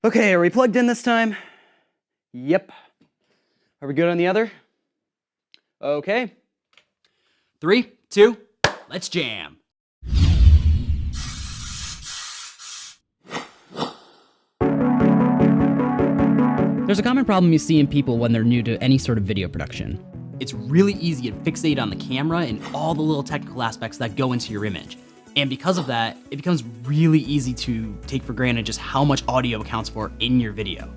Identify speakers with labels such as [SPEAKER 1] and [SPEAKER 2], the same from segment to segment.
[SPEAKER 1] Okay, are we plugged in this time? Yep. Are we good on the other? Okay. 3, 2, let's jam.
[SPEAKER 2] There's a common problem you see in people when they're new to any sort of video production.
[SPEAKER 3] It's really easy to fixate on the camera and all the little technical aspects that go into your image. And because of that, it becomes really easy to take for granted just how much audio accounts for in your video.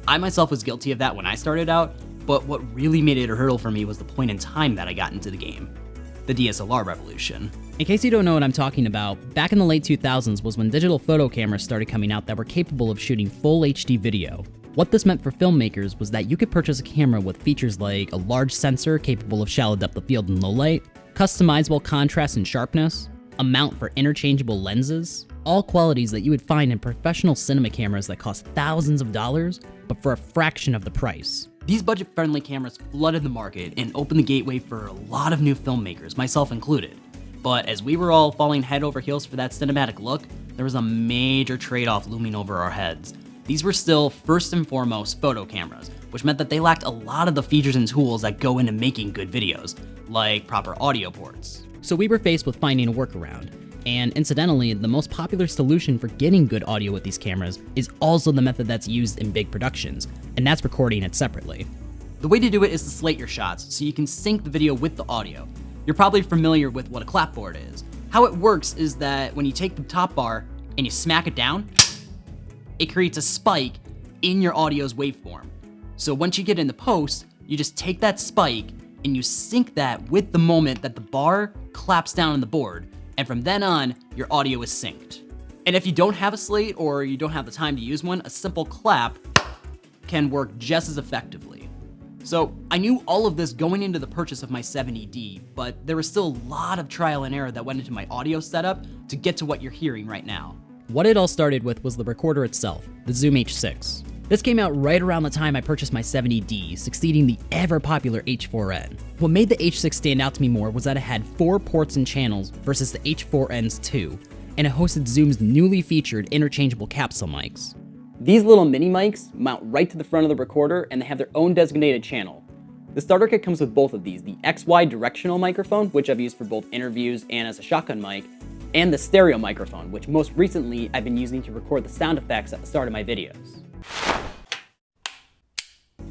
[SPEAKER 3] I myself was guilty of that when I started out, but what really made it a hurdle for me was the point in time that I got into the game, the DSLR revolution.
[SPEAKER 2] In case you don't know what I'm talking about, back in the late 2000s was when digital photo cameras started coming out that were capable of shooting full HD video. What this meant for filmmakers was that you could purchase a camera with features like a large sensor capable of shallow depth of field in low light, customizable contrast and sharpness, a mount for interchangeable lenses, all qualities that you would find in professional cinema cameras that cost thousands of dollars, but for a fraction of the price.
[SPEAKER 3] These budget-friendly cameras flooded the market and opened the gateway for a lot of new filmmakers, myself included. But as we were all falling head over heels for that cinematic look, there was a major trade-off looming over our heads. These were still, first and foremost, photo cameras, which meant that they lacked a lot of the features and tools that go into making good videos, like proper audio ports.
[SPEAKER 2] So we were faced with finding a workaround. And incidentally, the most popular solution for getting good audio with these cameras is also the method that's used in big productions, and that's recording it separately.
[SPEAKER 3] The way to do it is to slate your shots so you can sync the video with the audio. You're probably familiar with what a clapboard is. How it works is that when you take the top bar and you smack it down, it creates a spike in your audio's waveform. So once you get into post, you just take that spike and you sync that with the moment that the bar claps down on the board, and from then on, your audio is synced. And if you don't have a slate or you don't have the time to use one, a simple clap can work just as effectively. So I knew all of this going into the purchase of my 70D, but there was still a lot of trial and error that went into my audio setup to get to what you're hearing right now.
[SPEAKER 2] What it all started with was the recorder itself, the Zoom H6. This came out right around the time I purchased my 70D, succeeding the ever-popular H4n. What made the H6 stand out to me more was that it had 4 ports and channels versus the H4n's 2, and it hosted Zoom's newly featured interchangeable capsule mics.
[SPEAKER 1] These little mini mics mount right to the front of the recorder, and they have their own designated channel. The starter kit comes with both of these, the XY directional microphone, which I've used for both interviews and as a shotgun mic, and the stereo microphone, which most recently I've been using to record the sound effects at the start of my videos.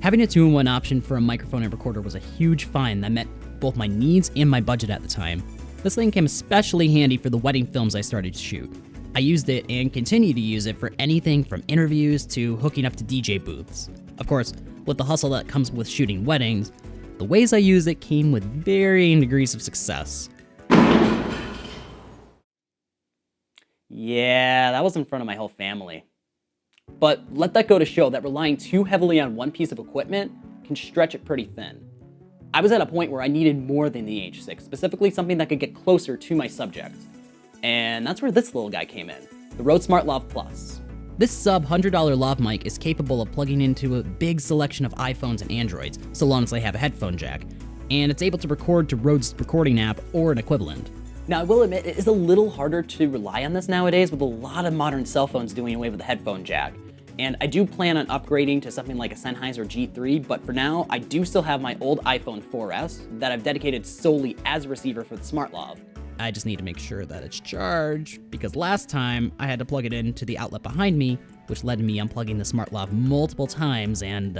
[SPEAKER 2] Having a 2-in-1 option for a microphone and recorder was a huge find that met both my needs and my budget at the time. This thing came especially handy for the wedding films I started to shoot. I used it and continue to use it for anything from interviews to hooking up to DJ booths. Of course, with the hustle that comes with shooting weddings, the ways I use it came with varying degrees of success.
[SPEAKER 1] Yeah, that was in front of my whole family. But let that go to show that relying too heavily on one piece of equipment can stretch it pretty thin. I was at a point where I needed more than the H6, specifically something that could get closer to my subject. And that's where this little guy came in, the Rode SmartLav Plus.
[SPEAKER 2] This sub-$100 lav mic is capable of plugging into a big selection of iPhones and Androids, so long as they have a headphone jack, and it's able to record to Rode's recording app or an equivalent.
[SPEAKER 1] Now, I will admit, it is a little harder to rely on this nowadays with a lot of modern cell phones doing away with the headphone jack. And I do plan on upgrading to something like a Sennheiser G3, but for now, I do still have my old iPhone 4S that I've dedicated solely as a receiver for the SmartLav.
[SPEAKER 2] I just need to make sure that it's charged, because last time I had to plug it into the outlet behind me, which led to me unplugging the SmartLav multiple times and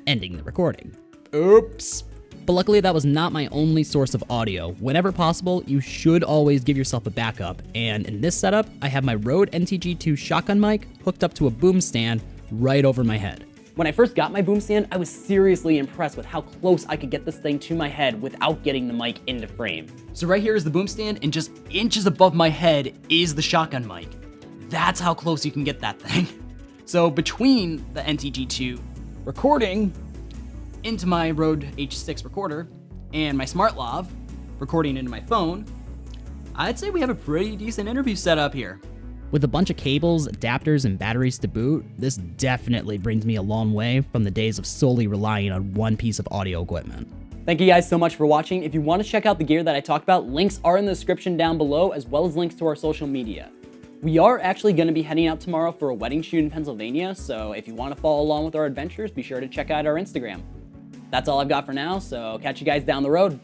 [SPEAKER 2] ending the recording. Oops. But luckily that was not my only source of audio. Whenever possible, you should always give yourself a backup, and in this setup, I have my Rode NTG2 shotgun mic hooked up to a boom stand right over my head.
[SPEAKER 1] When I first got my boom stand, I was seriously impressed with how close I could get this thing to my head without getting the mic into frame.
[SPEAKER 3] So right here is the boom stand, and just inches above my head is the shotgun mic. That's how close you can get that thing. So between the NTG2 recording into my Rode H6 recorder and my SmartLav recording into my phone, I'd say we have a pretty decent interview setup here.
[SPEAKER 2] With a bunch of cables, adapters, and batteries to boot, this definitely brings me a long way from the days of solely relying on one piece of audio equipment.
[SPEAKER 1] Thank you guys so much for watching. If you want to check out the gear that I talked about, links are in the description down below, as well as links to our social media. We are actually going to be heading out tomorrow for a wedding shoot in Pennsylvania, so if you want to follow along with our adventures, be sure to check out our Instagram. That's all I've got for now, so catch you guys down the road.